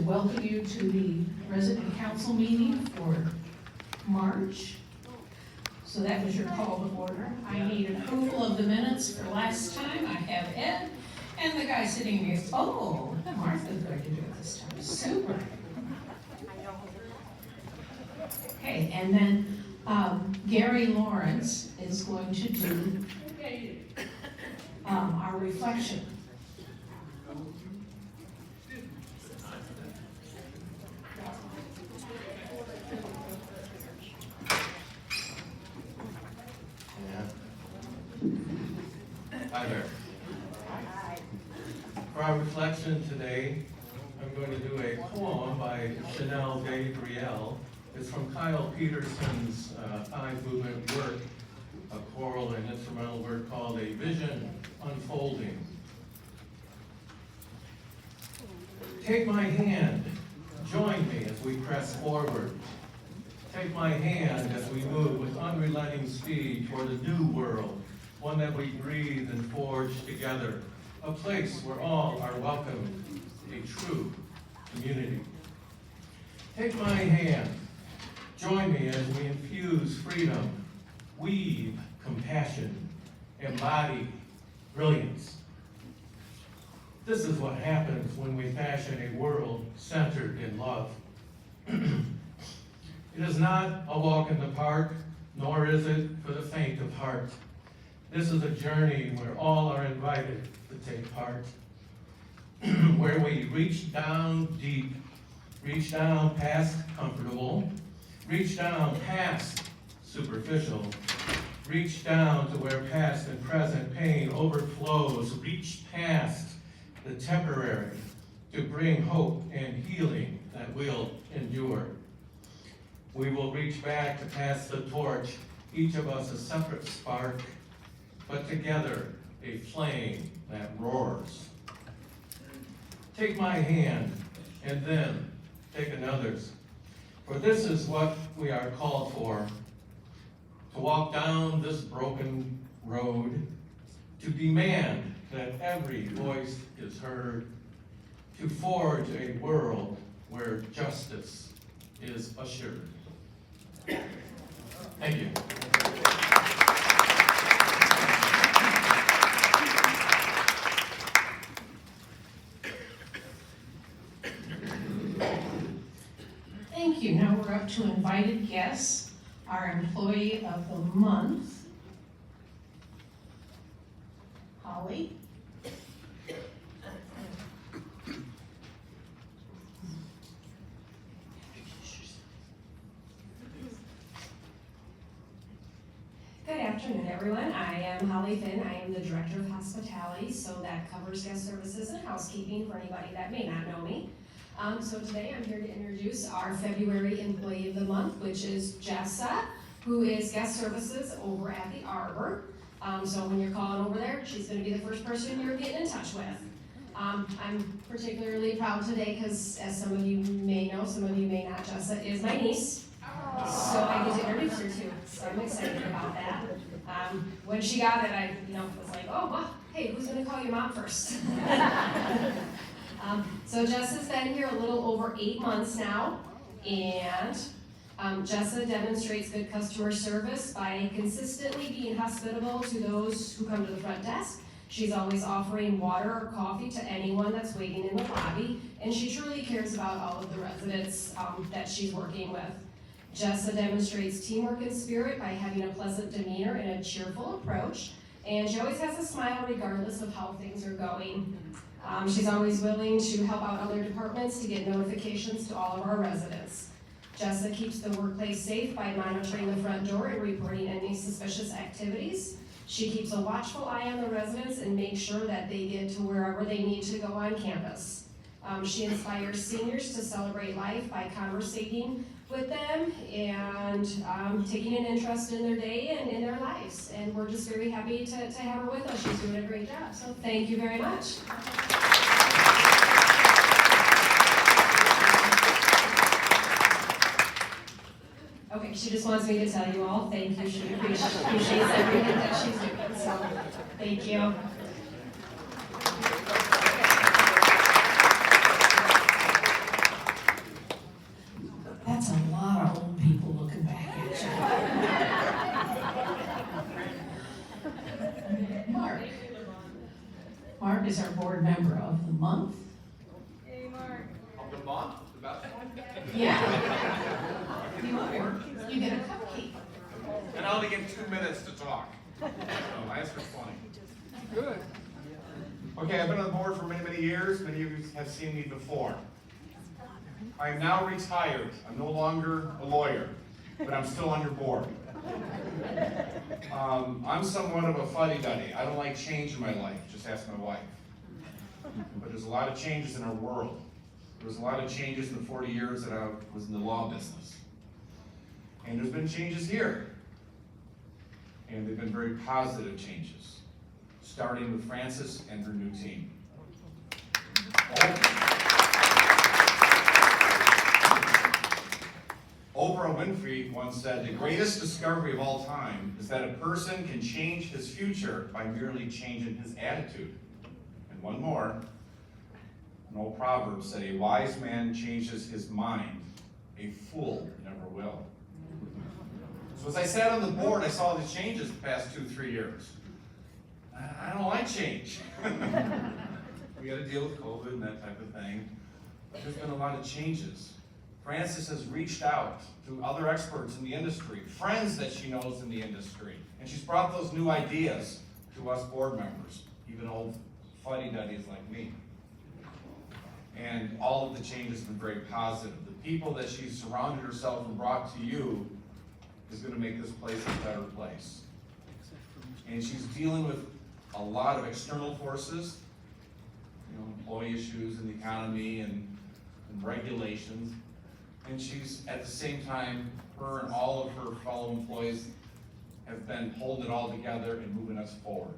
welcome you to the resident council meeting for March. So that was your call to order. I need approval of the minutes for last time. I have Ed, and the guy sitting next, oh, Martha's going to do it this time. Super. Okay, and then Gary Lawrence is going to do our reflection. Hi there. For our reflection today, I'm going to do a poem by Chanel Gabriel. It's from Kyle Peterson's five-movement work, a choral and instrumental work called A Vision Unfolding. Take my hand, join me as we press forward. Take my hand as we move with unrelenting speed toward a new world, one that we breathe and forge together, a place where all are welcome, a true community. Take my hand, join me as we infuse freedom, weave compassion, embody brilliance. This is what happens when we fashion a world centered in love. It is not a walk in the park, nor is it for the faint of heart. This is a journey where all are invited to take part, where we reach down deep, reach down past comfortable, reach down past superficial, reach down to where past and present pain overflows, reach past the temporary to bring hope and healing that will endure. We will reach back to pass the torch, each of us a separate spark, but together a flame that roars. Take my hand and then take another's, for this is what we are called for, to walk down this broken road, to demand that every voice is heard, to forge a world where justice is assured. Thank you. Thank you. Now we're up to invited guests, our employee of the month, Holly. Good afternoon, everyone. I am Holly Finn. I am the Director of Hospitality, so that covers guest services and housekeeping for anybody that may not know me. So today I'm here to introduce our February Employee of the Month, which is Jessa, who is guest services over at the Arbor. So when you're calling over there, she's going to be the first person you're getting in touch with. I'm particularly proud today because, as some of you may know, some of you may not, Jessa is my niece. So I get to introduce her too, so I'm excited about that. When she got it, I was like, oh, well, hey, who's going to call your mom first? So Jessa's been here a little over 8 months now, and Jessa demonstrates good customer service by consistently being hospitable to those who come to the front desk. She's always offering water or coffee to anyone that's waiting in the lobby, and she truly cares about all of the residents that she's working with. Jessa demonstrates teamwork and spirit by having a pleasant demeanor and a cheerful approach, and she always has a smile regardless of how things are going. She's always willing to help out other departments to get notifications to all of our residents. Jessa keeps the workplace safe by monitoring the front door and reporting any suspicious activities. She keeps a watchful eye on the residents and makes sure that they get to wherever they need to go on campus. She inspires seniors to celebrate life by conversating with them and taking an interest in their day and in their lives. And we're just very happy to have her with us. She's doing a great job, so thank you very much. Okay, she just wants me to tell you all, thank you. She appreciates everything that she's doing, so thank you. board member of the month. Hey, Mark. Of the month, the best one? Yeah. You are. You get a cupcake. And I only get 2 minutes to talk. So that's for 20. Good. Okay, I've been on the board for many, many years. Many of you have seen me before. I am now retired. I'm no longer a lawyer, but I'm still on your board. I'm somewhat of a fuddy-duddy. I don't like change in my life. Just ask my wife. But there's a lot of changes in our world. There was a lot of changes in the 40 years that I was in the law business. And there's been changes here. And they've been very positive changes, starting with Frances and her new team. Oprah Winfrey once said, "The greatest discovery of all time is that a person can change his future by merely changing his attitude." And one more, an old proverb said, "A wise man changes his mind, a fool never will." So as I sat on the board, I saw these changes the past 2-3 years. I don't like change. We got to deal with COVID and that type of thing. But there's been a lot of changes. Frances has reached out to other experts in the industry, friends that she knows in the industry, and she's brought those new ideas to us board members, even old fuddy-duddies like me. And all of the changes have been very positive. The people that she's surrounded herself and brought to you is going to make this place a better place. And she's dealing with a lot of external forces, employee issues in the economy and regulations. And she's, at the same time, her and all of her fellow employees have been holding it all together and moving us forward.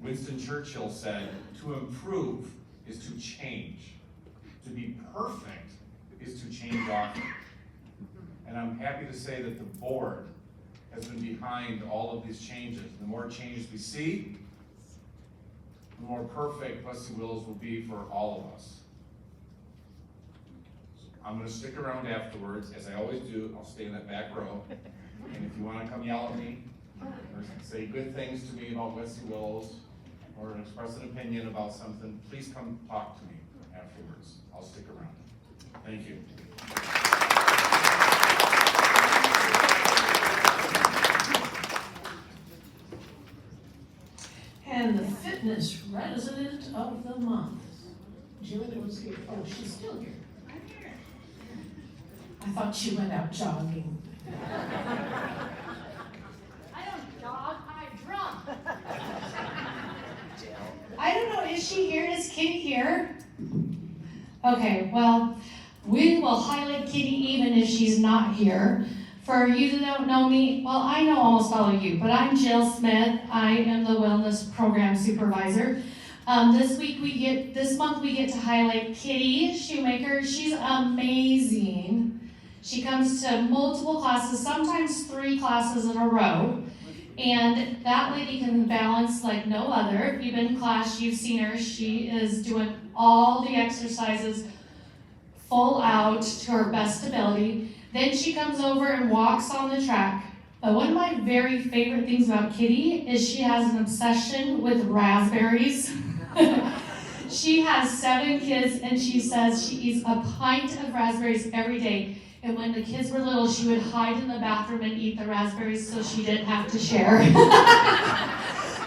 Winston Churchill said, "To improve is to change. To be perfect is to change often." And I'm happy to say that the board has been behind all of these changes. The more changes we see, the more perfect Wesley Willows will be for all of us. I'm going to stick around afterwards, as I always do. I'll stay in that back row. And if you want to come yell at me, or say good things to me about Wesley Willows, or express an opinion about something, please come talk to me afterwards. I'll stick around. Thank you. And the fitness resident of the month. Julie was here. Oh, she's still here. I thought she went out jogging. I don't jog, I drum. I don't know, is she here? Is Kitty here? Okay, well, we will highlight Kitty even if she's not here. For you that don't know me, well, I know almost all of you, but I'm Jill Smith. I am the Wellness Program Supervisor. This month we get to highlight Kitty Shoemaker. She's amazing. She comes to multiple classes, sometimes 3 classes in a row. And that lady can balance like no other. If you've been in class, you've seen her. She is doing all the exercises full out to her best ability. Then she comes over and walks on the track. But one of my very favorite things about Kitty is she has an obsession with raspberries. She has 7 kids, and she says she eats a pint of raspberries every day. And when the kids were little, she would hide in the bathroom and eat the raspberries so she didn't have to share.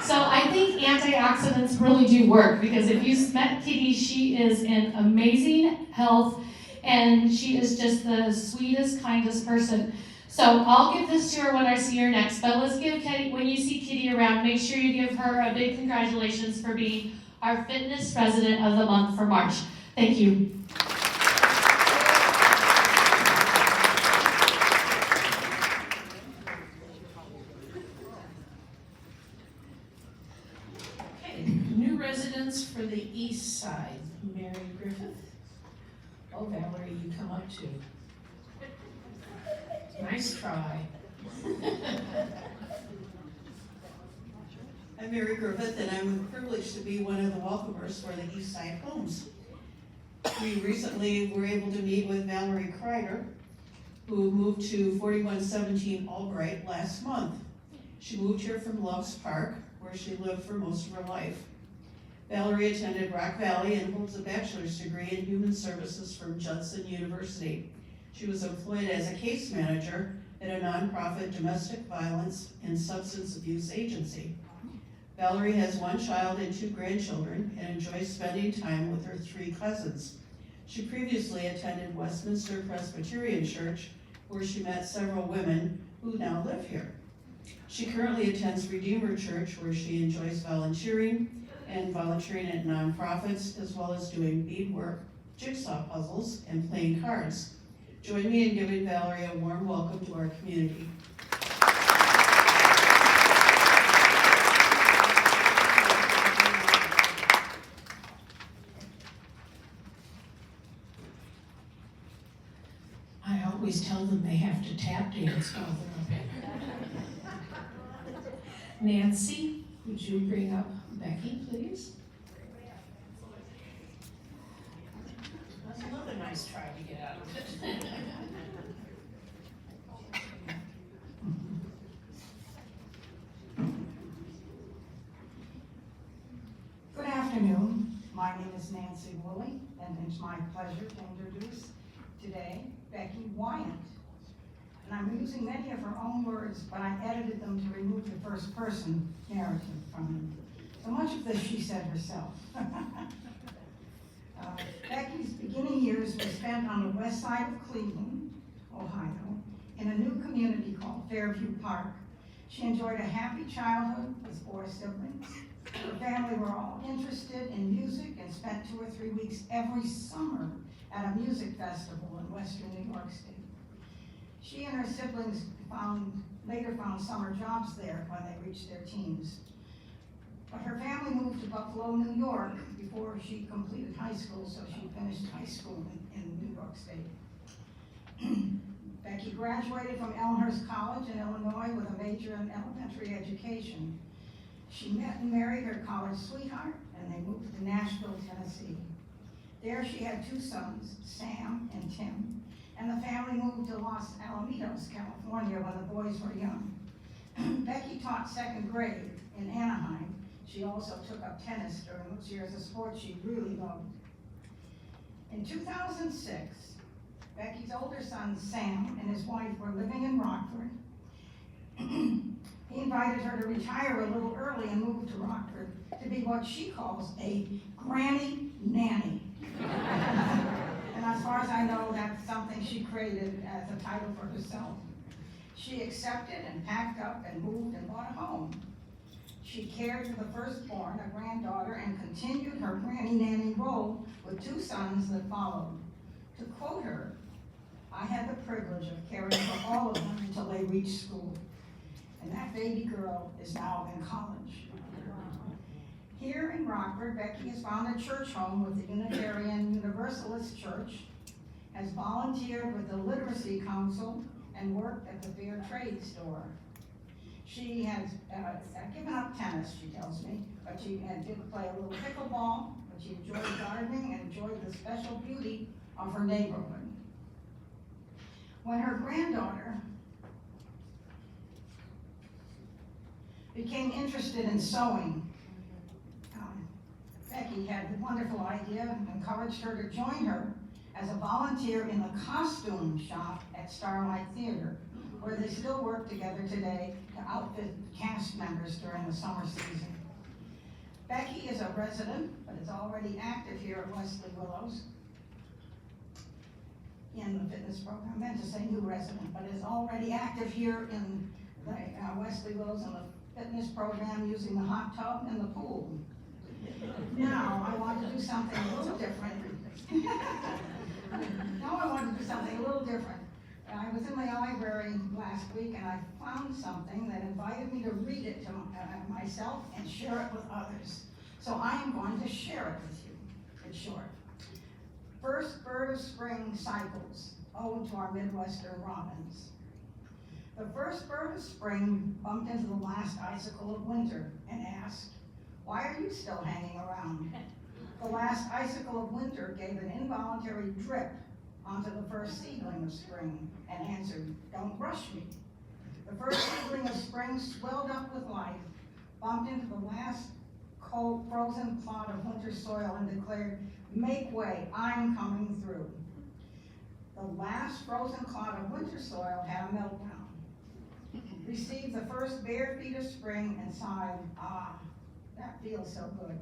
So I think antioxidants really do work, because if you met Kitty, she is in amazing health, and she is just the sweetest, kindest person. So I'll give this to her when I see her next, but let's give Kitty, when you see Kitty around, make sure you give her a big congratulations for being our fitness resident of the month for March. Thank you. New residents for the east side. Mary Griffith. Oh, Valerie, you come up too. Nice try. I'm Mary Griffith, and I'm privileged to be one of the welcomers for the East Side Homes. We recently were able to meet with Valerie Kreider, who moved to 4117 Albright last month. She moved here from Loves Park, where she lived for most of her life. Valerie attended Rock Valley and holds a bachelor's degree in human services from Judson University. She was employed as a case manager at a nonprofit domestic violence and substance abuse agency. Valerie has 1 child and 2 grandchildren and enjoys spending time with her 3 cousins. She previously attended Westminster Presbyterian Church, where she met several women who now live here. She currently attends Redeemer Church, where she enjoys volunteering at nonprofits, as well as doing beadwork, jigsaw puzzles, and playing cards. Join me in giving Valerie a warm welcome to our community. I always tell them they have to tap dance while they're up here. Nancy, would you bring up Becky, please? That's another nice try to get out of it. Good afternoon. My name is Nancy Woolley, and it's my pleasure to introduce today Becky Wyant. And I'm using many of her own words, but I edited them to remove the first person narrative from them. So much of this she said herself. Becky's beginning years were spent on the west side of Cleveland, Ohio, in a new community called Fairview Park. She enjoyed a happy childhood with 4 siblings. Her family were all interested in music and spent 2 or 3 weeks every summer at a music festival in western New York State. She and her siblings later found summer jobs there when they reached their teens. But her family moved to Buffalo, New York before she completed high school, so she finished high school in New York State. Becky graduated from Elmhurst College in Illinois with a major in elementary education. She met and married her college sweetheart, and they moved to Nashville, Tennessee. There she had 2 sons, Sam and Tim, and the family moved to Los Alamitos, California when the boys were young. Becky taught 2nd grade in Anaheim. She also took up tennis during those years, a sport she really loved. In 2006, Becky's older son, Sam, and his wife were living in Rockford. He invited her to retire a little early and move to Rockford to be what she calls a granny nanny. And as far as I know, that's something she created as a title for herself. She accepted and packed up and moved and bought a home. She cared for the firstborn, a granddaughter, and continued her granny nanny role with 2 sons that followed. To quote her, "I had the privilege of caring for all of them until they reached school. And that baby girl is now in college." Here in Rockford, Becky has found a church home with the Unitarian Universalist Church, has volunteered with the Literacy Council, and worked at the Fair Trade store. She has given up tennis, she tells me, but she did play a little pickleball, but she enjoyed gardening and enjoyed the special beauty of her neighborhood. When her granddaughter became interested in sewing, Becky had the wonderful idea and encouraged her to join her as a volunteer in the costume shop at Starlight Theater, where they still work together today to outfit cast members during the summer season. Becky is a resident, but is already active here at Wesley Willows in the fitness program. I meant to say new resident, but is already active here in the Wesley Willows in the fitness program using the hot tub and the pool. Now I want to do something a little different. I was in my library last week and I found something that invited me to read it to myself and share it with others. So I am going to share it with you. It's short. First bird of spring cycles, ode to our Midwestern robins. The first bird of spring bumped into the last icicle of winter and asked, "Why are you still hanging around?" The last icicle of winter gave an involuntary drip onto the first seedling of spring and answered, "Don't rush me." The first seedling of spring swelled up with life, bumped into the last cold, frozen clod of winter soil and declared, "Make way, I'm coming through." The last frozen clod of winter soil had a meltdown, received the first bare feet of spring and sighed, "Ah, that feels so good."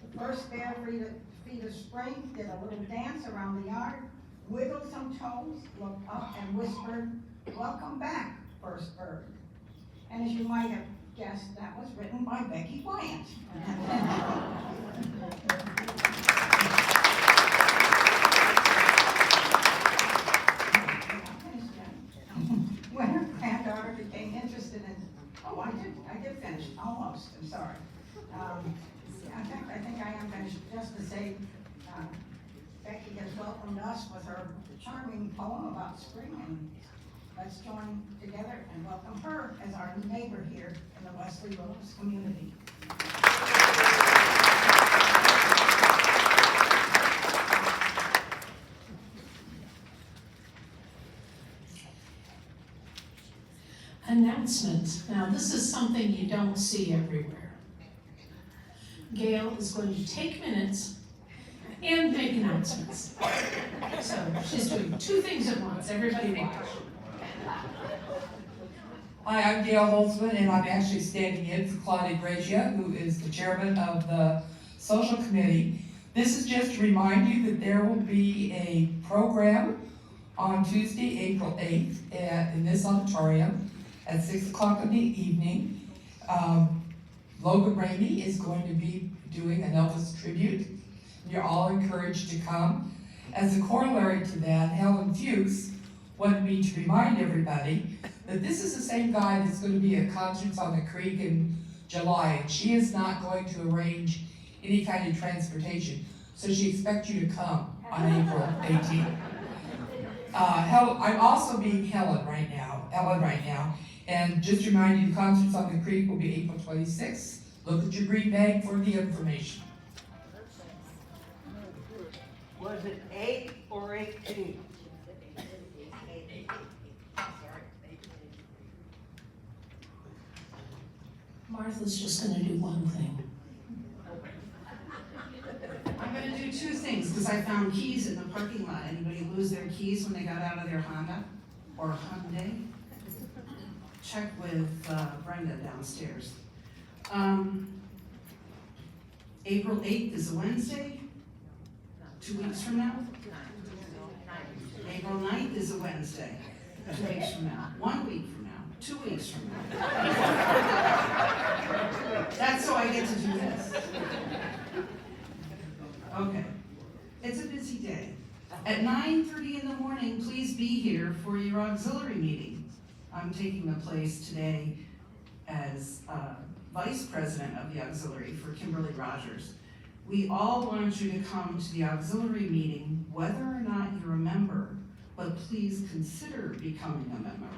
The first bare feet of spring did a little dance around the yard, wiggled some toes, looked up and whispered, "Welcome back, first bird." And as you might have guessed, that was written by Becky Bryant. When her granddaughter became interested in, oh, I did finish, almost, I'm sorry. I think I am finished, just to say, Becky has welcomed us with her charming poem about spring, and let's join together and welcome her as our new neighbor here in the Wesley Rose community. Announcement. Now, this is something you don't see everywhere. Gail is going to take minutes and make announcements. So she's doing two things at once. Everybody watch. Hi, I'm Gail Holtzman, and I'm actually standing in for Claudia Gracia, who is the chairman of the social committee. This is just to remind you that there will be a program on Tuesday, April 8th in this auditorium at 6 o'clock in the evening. Logan Rainey is going to be doing an Elvis tribute. You're all encouraged to come. As a corollary to that, Helen Fuchs wanted me to remind everybody that this is the same guy that's going to be at Concerts on the Creek in July, and she is not going to arrange any kind of transportation, so she expects you to come on April 18th. I'm also being Ellen right now, and just to remind you, Concerts on the Creek will be April 26th. Look at your green bag for the information. Was it 8 or 18? Martha's just going to do one thing. I'm gonna do two things, because I found keys in the parking lot. Anybody lose their keys when they got out of their Honda or Hyundai? Check with Brenda downstairs. April 8th is a Wednesday, 2 weeks from now. April 9th is a Wednesday, 2 weeks from now. 1 week from now, 2 weeks from now. That's so I get to do this. Okay, it's a busy day. At 9:30 in the morning, please be here for your auxiliary meeting. I'm taking the place today as vice president of the auxiliary for Kimberly Rogers. We all want you to come to the auxiliary meeting, whether or not you're a member, but please consider becoming a member.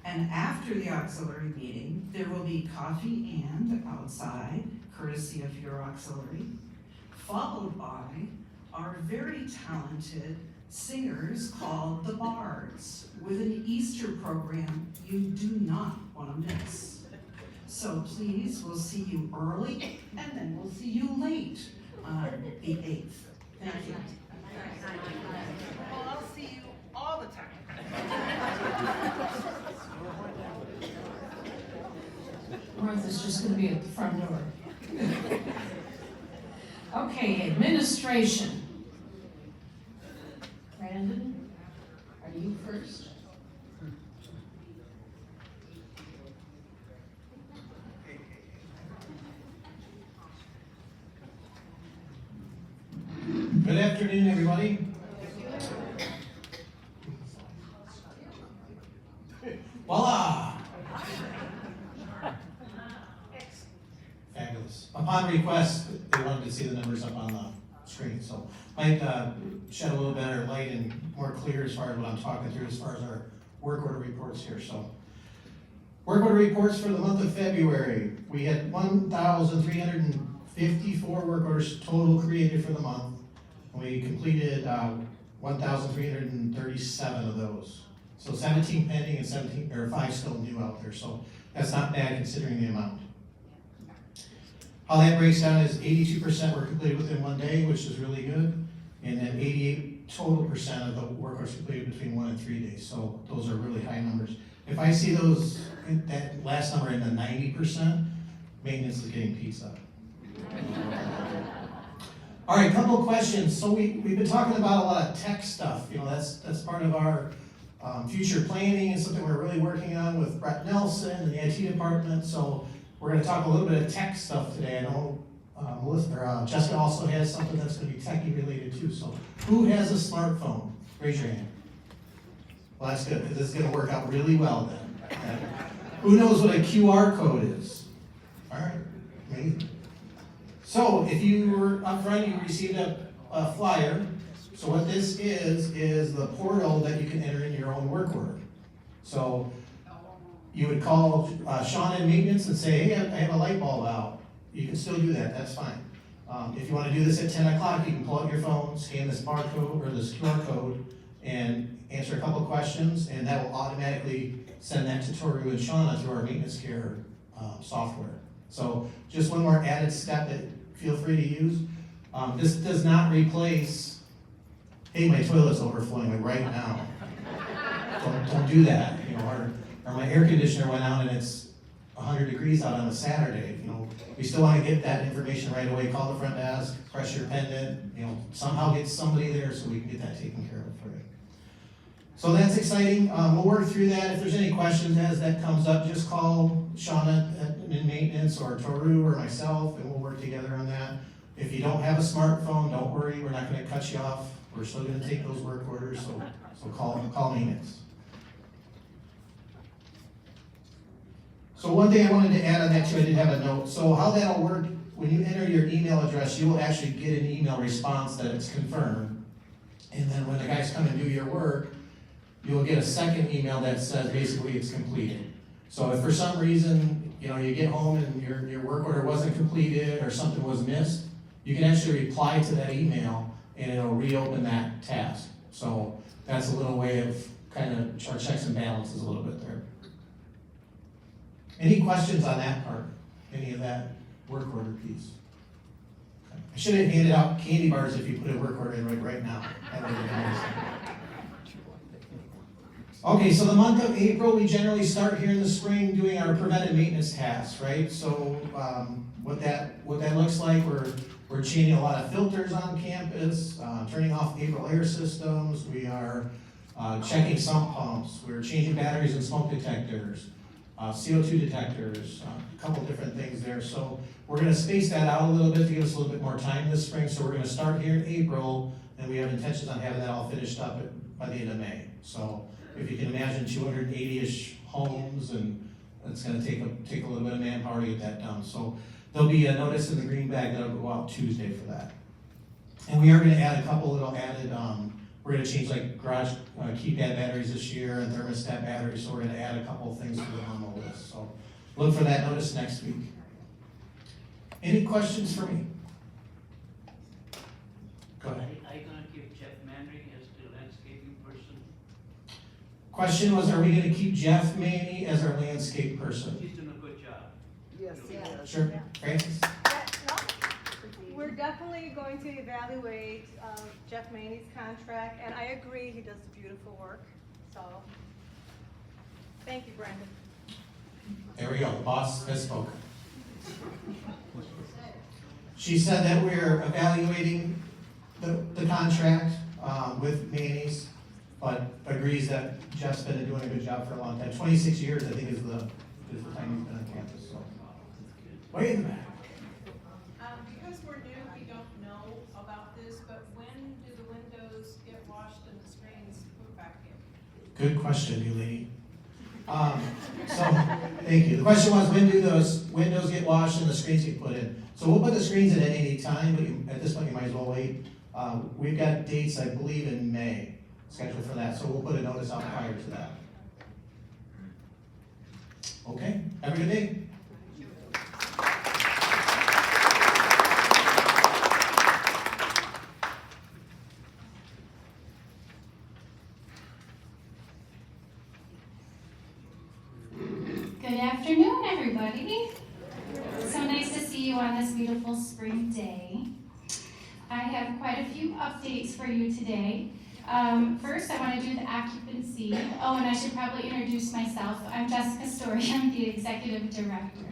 And after the auxiliary meeting, there will be coffee and outside, courtesy of your auxiliary, followed by our very talented singers called the Bards, with an Easter program you do not want to miss. So please, we'll see you early, and then we'll see you late on the 8th. Thank you. Well, I'll see you all the time. Martha's just going to be at the front door. Okay, administration. Brandon, are you first? Good afternoon, everybody. Voila! Fabulous. Upon request, they wanted to see the numbers up on the screen, so might shed a little better light and more clear as far as what I'm talking through as far as our work order reports here. So, work order reports for the month of February. We had 1,354 work orders total created for the month. We completed 1,337 of those. So 17 pending and 5 still new out there. So that's not bad considering the amount. How that breaks down is 82% were completed within 1 day, which is really good. And then 88% of the work was completed between 1 and 3 days. So those are really high numbers. If I see those, that last number in the 90%, maintenance is getting pizza. All right, couple of questions. So we've been talking about a lot of tech stuff. You know, that's part of our future planning and something we're really working on with Brett Nelson and the IT department. So we're going to talk a little bit of tech stuff today. I know Jessica also has something that's going to be techie related too. So who has a smartphone? Raise your hand. Well, that's good, because this is going to work out really well then. Who knows what a QR code is? All right, amazing. So if you were up front, you received a flyer. So what this is the portal that you can enter in your own work order. So you would call Sean in maintenance and say, hey, I have a light bulb out. You can still do that, that's fine. If you want to do this at 10 o'clock, you can pull out your phone, scan this barcode or this QR code, and answer a couple questions, and that will automatically send that to Toru and Shauna through our maintenance care software. So just one more added step that feel free to use. This does not replace, hey, my toilet's overflowing like right now. Don't do that. You know, or my air conditioner went out and it's 100 degrees out on a Saturday. You know, we still want to get that information right away. Call the front desk, press your pendant. You know, somehow get somebody there so we can get that taken care of for you. So that's exciting. We'll work through that. If there's any questions as that comes up, just call Shauna in maintenance or Toru or myself, and we'll work together on that. If you don't have a smartphone, don't worry. We're not going to cut you off. We're still going to take those work orders, so call maintenance. So one thing I wanted to add on that too, I did have a note. So how that'll work, when you enter your email address, you will actually get an email response that it's confirmed. And then when the guys come and do your work, you'll get a second email that says basically it's completed. So if for some reason, you know, you get home and your work order wasn't completed or something was missed, you can actually reply to that email and it'll reopen that task. So that's a little way of kind of our checks and balances a little bit there. Any questions on that part? Any of that work order piece? Okay. I should have handed out candy bars if you put a work order in right now. That would have been nice. Okay, so the month of April, we generally start here in the spring doing our preventive maintenance tasks, right? So what that looks like, we're changing a lot of filters on campus, turning off April air systems, we are checking sump pumps, we're changing batteries and smoke detectors, CO2 detectors, a couple different things there. So we're going to space that out a little bit to give us a little bit more time this spring. So we're going to start here in April, and we have intentions on having that all finished up by the end of May. So if you can imagine 280-ish homes, and it's going to take a little bit of manpower to get that done. So there'll be a notice in the green bag that'll go out Tuesday for that. And we are going to add a couple little added, we're going to change like garage keypad batteries this year and thermostat batteries, so we're going to add a couple of things to the on the list. So look for that notice next week. Any questions for me? Go ahead. Are you going to keep Jeff Manry as the landscaping person? Question was, are we going to keep Jeff Maney as our landscape person? He's doing a good job. Yes, Sure. Francis? We're definitely going to evaluate Jeff Maney's contract, and I agree, he does beautiful work, so, thank you, Brandon. There we go, the boss has spoken. She said that we're evaluating the contract with Manny's, but agrees that Jeff's been doing a good job for a long time. 26 years, I think, is the time he's been on campus, so. Way in the back. Because we're new, we don't know about this, but when do the windows get washed and the screens put back in? Good question, you lady. So, thank you. The question was, when do those windows get washed and the screens get put in? So we'll put the screens in at any time, but at this point you might as well wait. We've got dates, I believe, in May scheduled for that, so we'll put a notice out prior to that. Okay, have a good day. Good afternoon, everybody. So nice to see you on this this beautiful spring day. I have quite a few updates for you today. First, I want to do the occupancy. Oh, and I should probably introduce myself. I'm Jessica Story. I'm the executive director.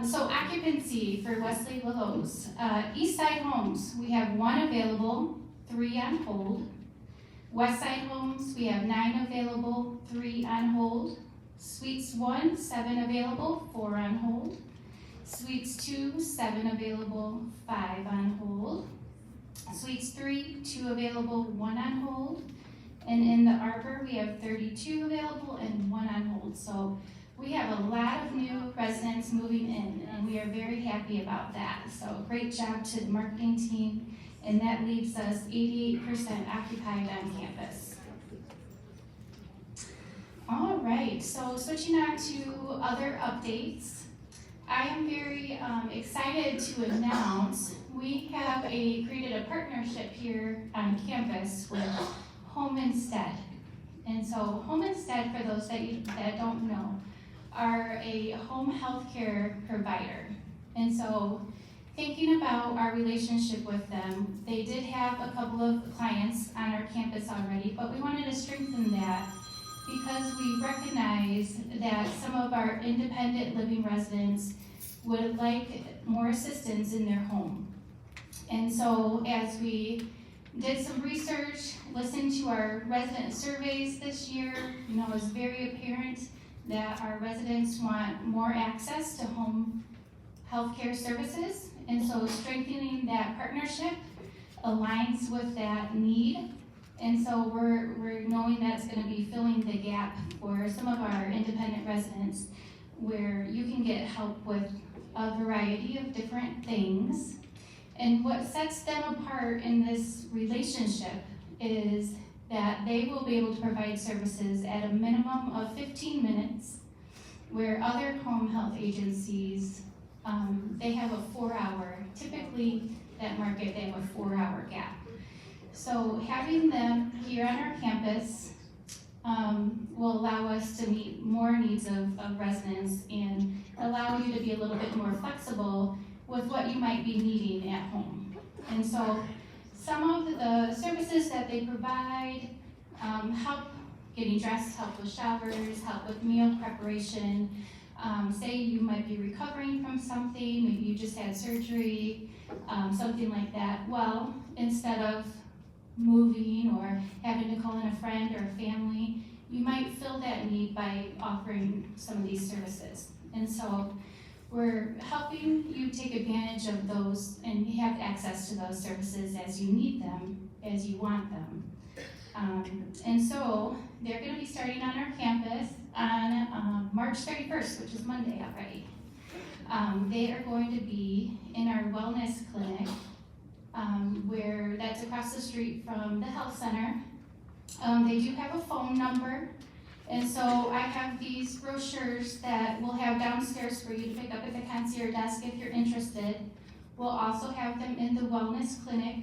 So occupancy for Wesley Willows. East Side Homes, we have 1 available, 3 on hold. West Side Homes, we have 9 available, 3 on hold. Suites 1, 7 available, 4 on hold. Suites 2, 7 available, 5 on hold. Suites 3, 2 available, 1 on hold. And in the Arbor, we have 32 available and 1 on hold. So we have a lot of new residents moving in, and we are very happy about that. So great job to the marketing team, and that leaves us 88% occupied on campus. All right, so switching on to other updates. I am very excited to announce we have created a partnership here on campus with Home Instead. And so Home Instead, for those that don't know, are a home health care provider. And so thinking about our relationship with them, they did have a couple of clients on our campus already, but we wanted to strengthen that because we recognize that some of our independent living residents would like more assistance in their home. And so as we did some research, listened to our resident surveys this year, it was very apparent that our residents want more access to home healthcare services. And so strengthening that partnership aligns with that need. And so we're knowing that's going to be filling the gap for some of our independent residents where you can get help with a variety of different things. And what sets them apart in this relationship is that they will be able to provide services at a minimum of 15 minutes, where other home health agencies, they have a 4-hour, typically that market, they have a 4-hour gap. So having them here on our campus will allow us to meet more needs of residents and allow you to be a little bit more flexible with what you might be needing at home. And so some of the services that they provide, help getting dressed, help with showers, help with meal preparation. Say you might be recovering from something, maybe you just had surgery, something like that. Well, instead of moving or having to call in a friend or a family, you might fill that need by offering some of these services. And so we're helping you take advantage of those and have access to those services as you need them, as you want them. And so they're going to be starting on our campus on March 31st, which is Monday already. They are going to be in our wellness clinic, where that's across the street from the health center. They do have a phone number, and so I have these brochures that we'll have downstairs for you to pick up at the concierge desk if you're interested. We'll also have them in the wellness clinic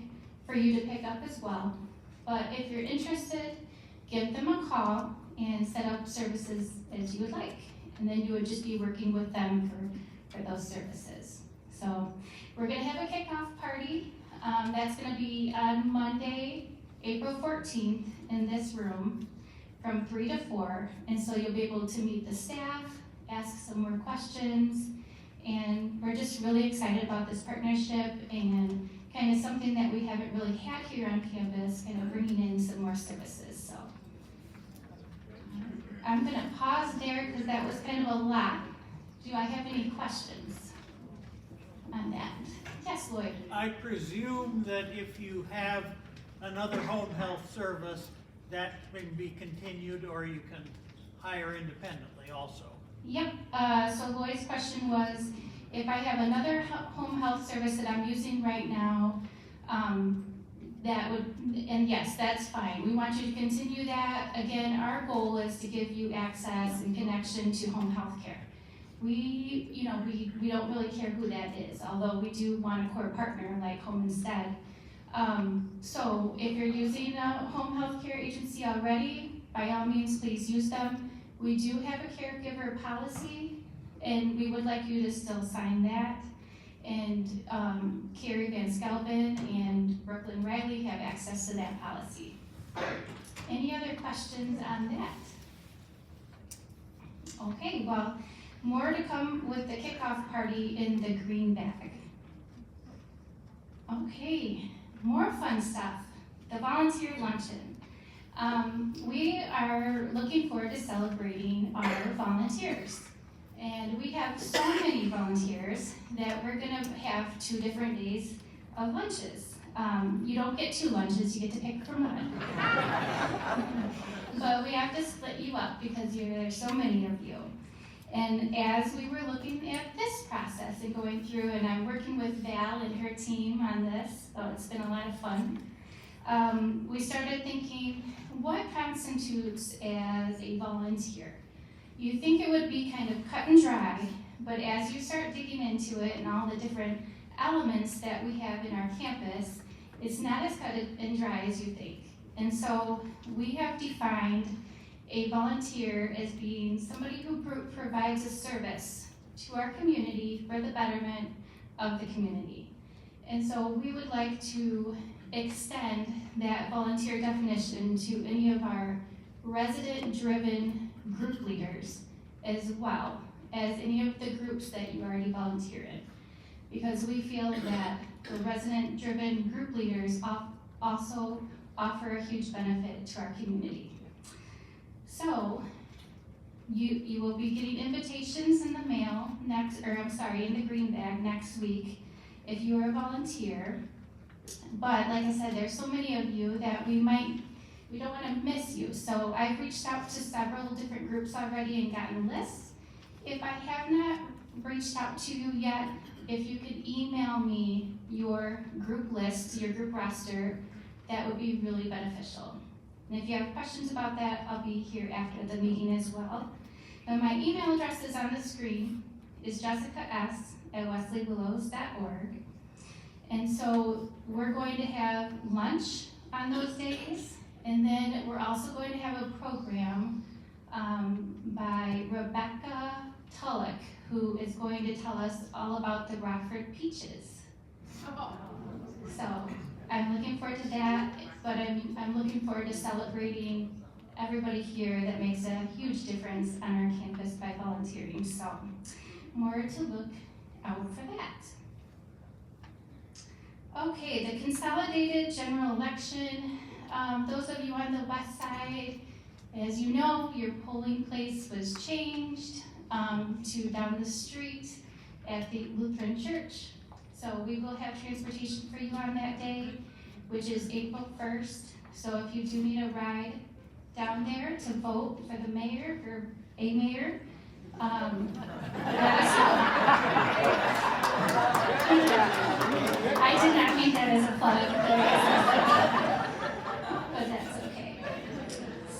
for you to pick up as well. But if you're interested, give them a call and set up services as you would like. And then you would just be working with them for those services. So we're gonna have a kickoff party. That's gonna be on Monday, April 14th in this room from 3 to 4. And so you'll be able to meet the staff, ask some more questions, and we're just really excited about this partnership and kind of something that we haven't really had here on campus, kind of bringing in some more services. So I'm gonna pause there because that was kind of a lot. Do I have any questions on that? Yes, Lloyd. I presume that if you have another home health service, that can be continued, or you can hire independently also. Yep, so Lloyd's question was, if I have another home health service that I'm using right now, that would, and yes, that's fine. We want you to continue that. Again, our goal is to give you access and connection to home health care. We don't really care who that is, although we do want a core partner like Home Instead. So if you're using a home health care agency already, by all means, please use them. We do have a caregiver policy, and we would like you to still sign that. Carrie Van Skelben and Brooklyn Riley have access to that policy. Any other questions on that? Okay, well, more to come with the kickoff party in the green bag. Okay, more fun stuff, the volunteer luncheon. We are looking forward to celebrating our volunteers. And we have so many volunteers that we're gonna have 2 different days of lunches. You don't get 2 lunches, you get to pick from one. But we have to split you up because there's so many of you. And as we were looking at this process and going through, and I'm working with Val and her team on this, so it's been a lot of fun. We started thinking, what constitutes as a volunteer? You think it would be kind of cut and dry, but as you start digging into it and all the different elements that we have in our campus, it's not as cut and dry as you think. And so we have defined a volunteer as being somebody who provides a service to our community for the betterment of the community. And so we would like to extend that volunteer definition to any of our resident-driven group leaders as well as any of the groups that you already volunteer in. Because we feel that the resident-driven group leaders also offer a huge benefit to our community. So, you will be getting invitations in the mail in the green bag next week if you are a volunteer. But like I said, there's so many of you that we don't want to miss you. So I've reached out to several different groups already and gotten lists. If I have not reached out to you yet, if you could email me your group list, your group roster, that would be really beneficial. And if you have questions about that, I'll be here after the meeting as well. And my email address is on the screen, is jessicas@wesleywillows.org. And so we're going to have lunch on those days, and then we're also going to have a program by Rebecca Tulloch, who is going to tell us all about the Rockford Peaches. So I'm looking forward to that, but I'm looking forward to celebrating everybody here that makes a huge difference on our campus by volunteering. So more to look out for that. Okay, the consolidated general election. Those of you on the west side, as you know, your polling place was changed to down the street at the Lutheran Church. So we will have transportation for you on that day, which is April 1st. So if you do need a ride down there to vote for the mayor, or a mayor, let us know. I did not mean that as a plug, but that's okay.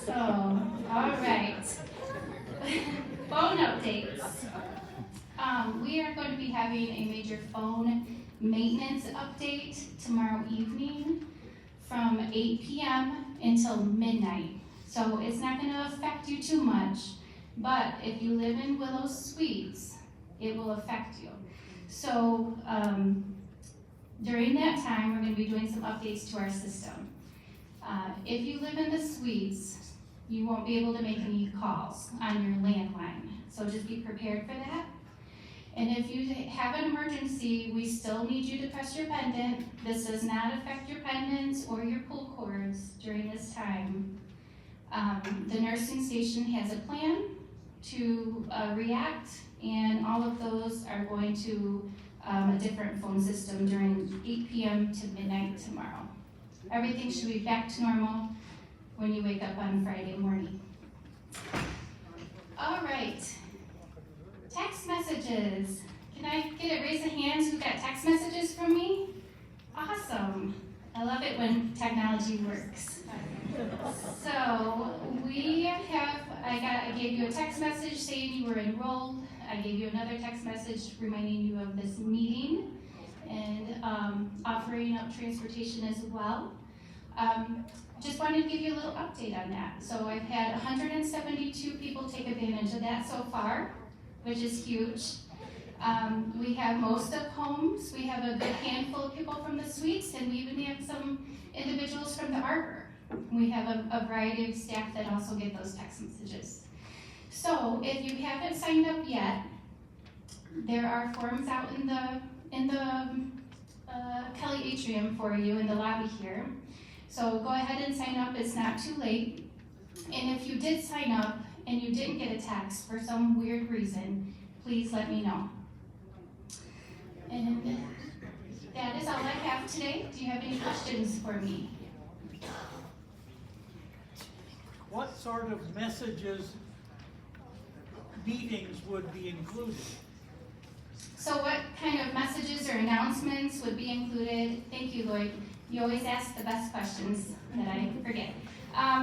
So, all right. Phone updates. We are going to be having a major phone maintenance update tomorrow evening from 8 p.m. until midnight. So it's not going to affect you too much, but if you live in Willow Suites, it will affect you. So during that time, we're going to be doing some updates to our system. If you live in the suites, you won't be able to make any calls on your landline. So just be prepared for that. And if you have an emergency, we still need you to press your pendant. This does not affect your pendants or your pull cords during this time. The nursing station has a plan to react, and all of those are going to a different phone system during 8 p.m. to midnight tomorrow. Everything should be back to normal when you wake up on Friday morning. All right, text messages. Can I get a raise of hands who got text messages from me? Awesome. I love it when technology works. So I gave you a text message saying you were enrolled. I gave you another text message reminding you of this meeting and offering up transportation as well. Just wanted to give you a little update on that. So I've had 172 people take advantage of that so far, which is huge. We have most of homes, we have a good handful of people from the suites, and we even have some individuals from the arbor. We have a variety of staff that also get those text messages. So if you haven't signed up yet, there are forms out in the Kelly Atrium for you in the lobby here. So go ahead and sign up, it's not too late. And if you did sign up and you didn't get a text for some weird reason, please let me know. And that is all I have today. Do you have any questions for me? What sort of messages, meetings would be included? So what kind of messages or announcements would be included? Thank you, Lloyd. You always ask the best questions that I forget.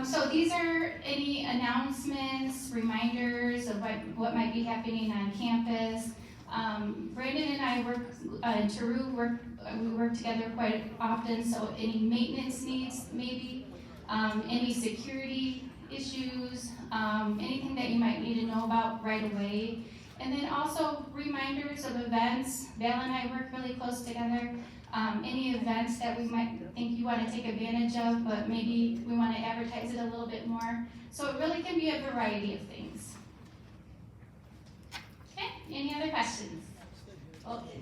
So these are any announcements, reminders of what might be happening on campus. Brandon and I we work together quite often, so any maintenance needs maybe, any security issues, anything that you might need to know about right away. And then also reminders of events. Val and I work really close together. Any events that we might think you want to take advantage of, but maybe we want to advertise it a little bit more. So it really can be a variety of things. Okay, any other questions? Okay.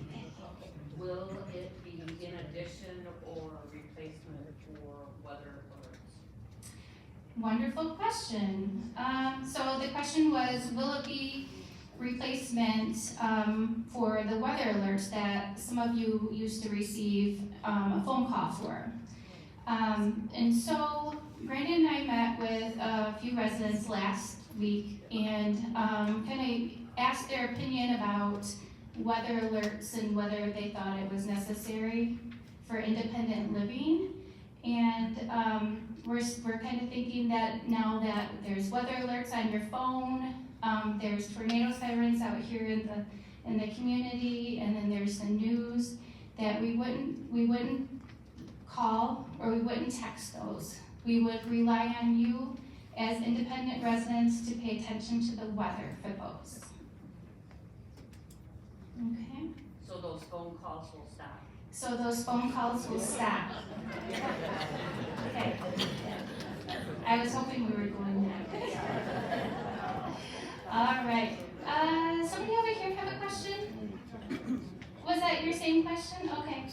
Will it be in addition or replacement for weather alerts? Wonderful question. So the question was, will it be replacement for the weather alerts that some of you used to receive a phone call for? And so Brandon and I met with a few residents last week and kind of asked their opinion about weather alerts and whether they thought it was necessary for independent living. And we're kind of thinking that now that there's weather alerts on your phone, there's tornado sirens out here in the community, and then there's the news, that we wouldn't call or we wouldn't text those. We would rely on you as independent residents to pay attention to the weather for those. Okay? So those phone calls will stop? So those phone calls will stop. Okay. I was hoping we were going there. All right. Somebody over here have a question? Was that your same question? Okay.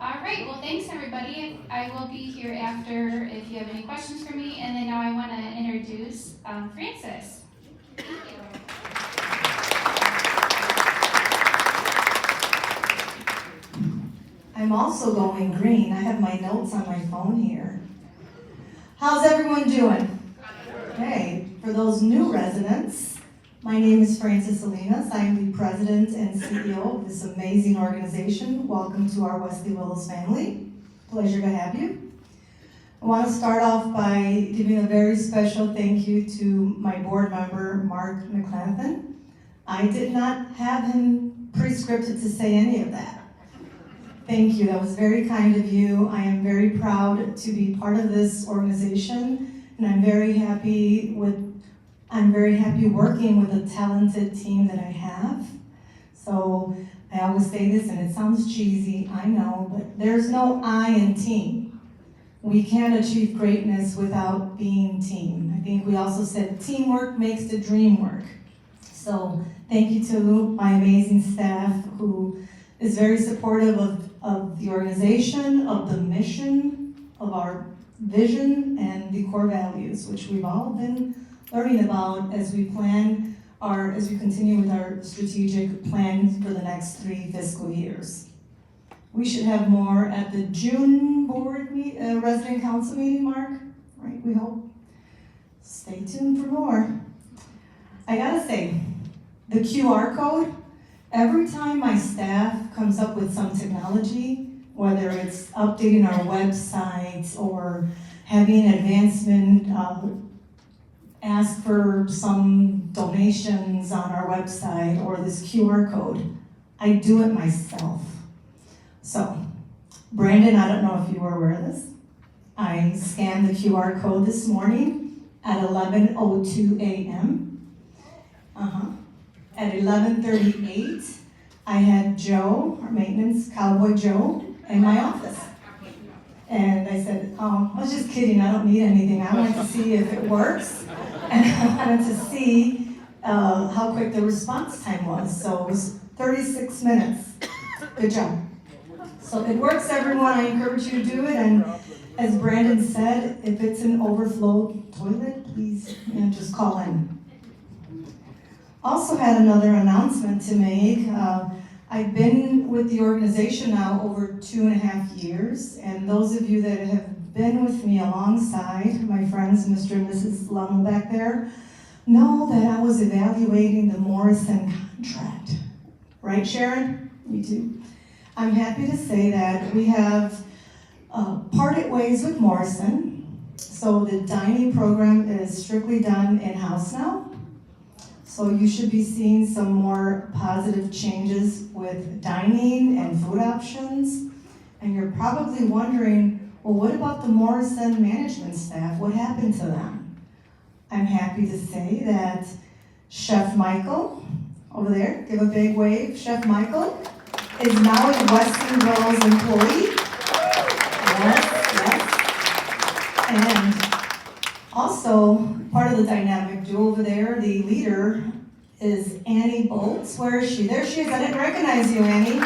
All right. Well, thanks everybody. I will be here after if you have any questions for me. And then now I want to introduce Francis. I'm also going green. I have my notes on my phone here. How's everyone doing? Okay, for those new residents, my name is Francis Salinas. I am the president and CEO of this amazing organization. Welcome to our Wesley Willows family. Pleasure to have you. I want to start off by giving a very special thank you to my board member, Mark McClanahan. I did not have him pre-scripted to say any of that. Thank you, that was very kind of you. I am very proud to be part of this organization, and I'm very happy working with the talented team that I have. So I always say this, and it sounds cheesy, I know, but there's no I in team. We can't achieve greatness without being team. I think we also said teamwork makes the dream work. So thank you to my amazing staff who is very supportive of the organization, of the mission, of our vision, and the core values, which we've all been learning about as we continue with our strategic plan for the next 3 fiscal years. We should have more at the June resident council meeting, Mark, right, we hope. Stay tuned for more. I gotta say, the QR code, every time my staff comes up with some technology, whether it's updating our website or having advancement, ask for some donations on our website or this QR code, I do it myself. So, Brandon, I don't know if you were aware of this. I scanned the QR code this morning at 11:02 a.m. At 11:38, I had Joe, our maintenance, Cowboy Joe, in my office. And I said, I was just kidding, I don't need anything. I wanted to see if it works. And I wanted to see how quick the response time was. So it was 36 minutes. Good job. So it works, everyone. I encourage you to do it. And as Brandon said, if it's an overflow toilet, please just call in. Also had another announcement to make. I've been with the organization now over 2.5 years, and those of you that have been with me alongside, my friends, Mr. and Mrs. Lummel back there, know that I was evaluating the Morrison contract. Right, Sharon? You too. I'm happy to say that we have parted ways with Morrison. So the dining program is strictly done in-house now. So you should be seeing some more positive changes with dining and food options. And you're probably wondering, well, what about the Morrison management staff? What happened to them? I'm happy to say that Chef Michael, over there, give a big wave, Chef Michael, is now a Weston Willows employee. Yes. And also, part of the dynamic duo over there, the leader, is Annie Bolts. Where is she? There she is. I didn't recognize you, Annie.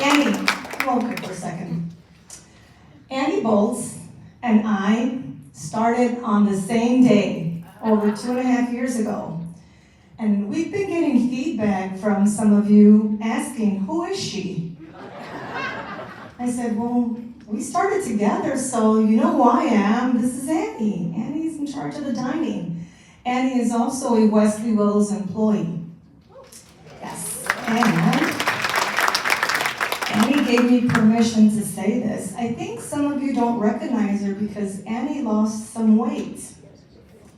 Annie, come over here for a second. Annie Bolts and I started on the same day over 2.5 years ago. And we've been getting feedback from some of you asking, who is she? I said, well, we started together, so you know who I am. This is Annie. Annie's in charge of the dining. Annie is also a Wesley Willows employee. Yes. And Annie gave me permission to say this. I think some of you don't recognize her because Annie lost some weight.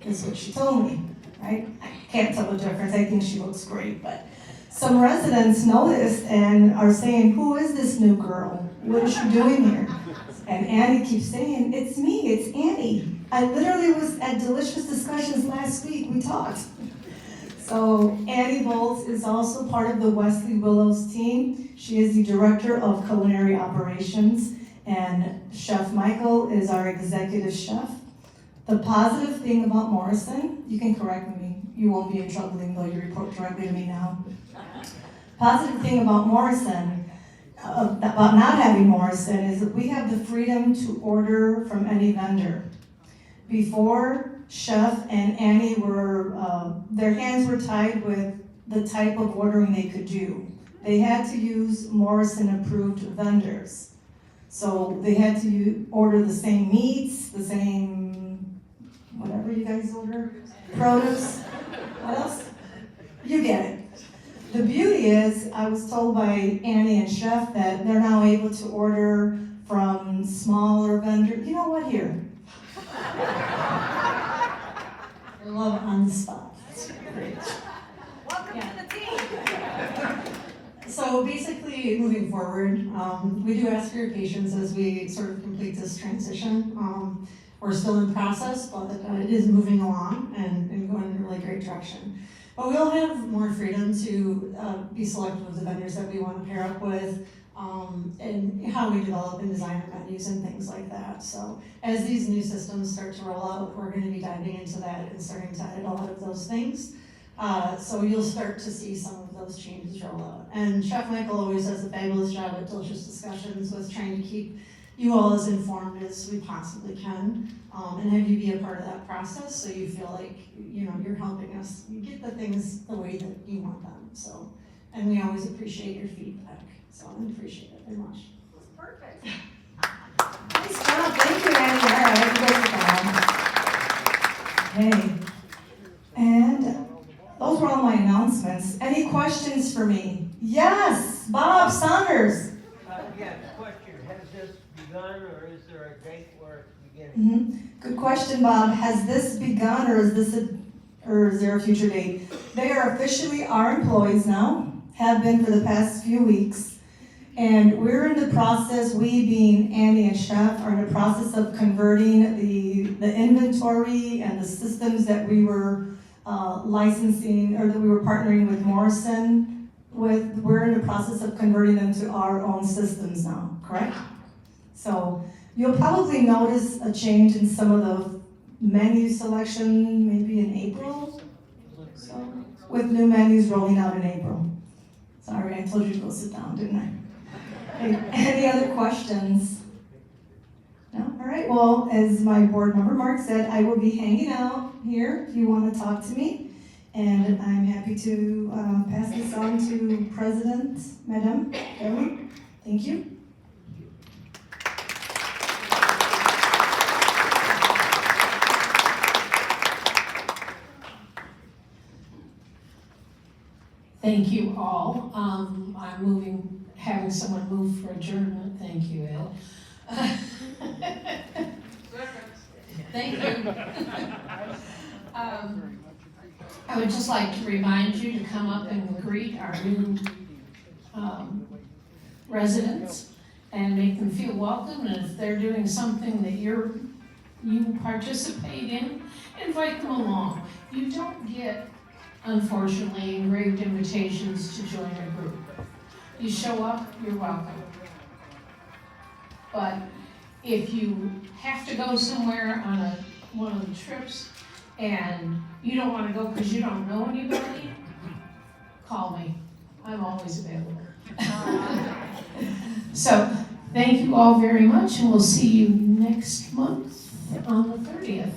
That's what she told me, right? I can't tell the difference. I think she looks great, but some residents noticed and are saying, who is this new girl? What is she doing here? And Annie keeps saying, it's me, it's Annie. I literally was at Delicious Discussions last week, we talked. So Annie Bolts is also part of the Wesley Willows team. She is the Director of Culinary Operations, and Chef Michael is our executive chef. The positive thing about Morrison, you can correct me, you won't be in trouble even though you report directly to me now. Positive thing about Morrison, about not having Morrison, is that we have the freedom to order from any vendor. Before, Chef and Annie were, their hands were tied with the type of ordering they could do. They had to use Morrison-approved vendors. So they had to order the same meats, the same, whatever you guys order, produce, what else? You get it. The beauty is, I was told by Annie and Chef that they're now able to order from smaller vendors. You know what, here? I love on the spot. That's great. Welcome to the team. So basically, moving forward, we do ask for your patience as we sort of complete this transition. We're still in process, but it is moving along and going in a really great direction. But we'll have more freedom to be selective of the vendors that we want to pair up with, and how we develop and design our menus and things like that. So as these new systems start to roll out, we're going to be diving into that and starting to edit a lot of those things. So you'll start to see some of those changes roll out. And Chef Michael always does a fabulous job at Delicious Discussions with trying to keep you all as informed as we possibly can, and have you be a part of that process so you feel like you're helping us get the things the way that you want them. So, and we always appreciate your feedback. So I appreciate it very much. Perfect. Nice job, thank you, Annie. All right, you guys are gone. Hey, and those were all my announcements. Any questions for me? Yes, Bob Saunders. Yeah, question. Has this begun or is there a date where it's beginning? Good question, Bob. Has this begun or is there a future date? They are officially our employees now, have been for the past few weeks. And we're in the process, we being Annie and Chef, are in the process of converting the inventory and the systems that we were licensing, or that we were partnering with Morrison we're in the process of converting them to our own systems now, correct? So you'll probably notice a change in some of the menu selection maybe in April. So with new menus rolling out in April. Sorry, I told you to go sit down, didn't I? Any other questions? No? All right, well, as my board member Mark said, I will be hanging out here if you want to talk to me. And I'm happy to pass this on to President, Madam Emma. Thank you. Thank you all. Having someone move for adjournment. Thank you, Ed. Thank you. I would just like to remind you to come up and greet our new residents and make them feel welcome. And if they're doing something that you participate in, invite them along. You don't get, unfortunately, engraved invitations to join a group. You show up, you're welcome. But if you have to go somewhere on one of the trips and you don't want to go because you don't know anybody, call me. I'm always available. So, thank you all very much, and we'll see you next month on the 30th.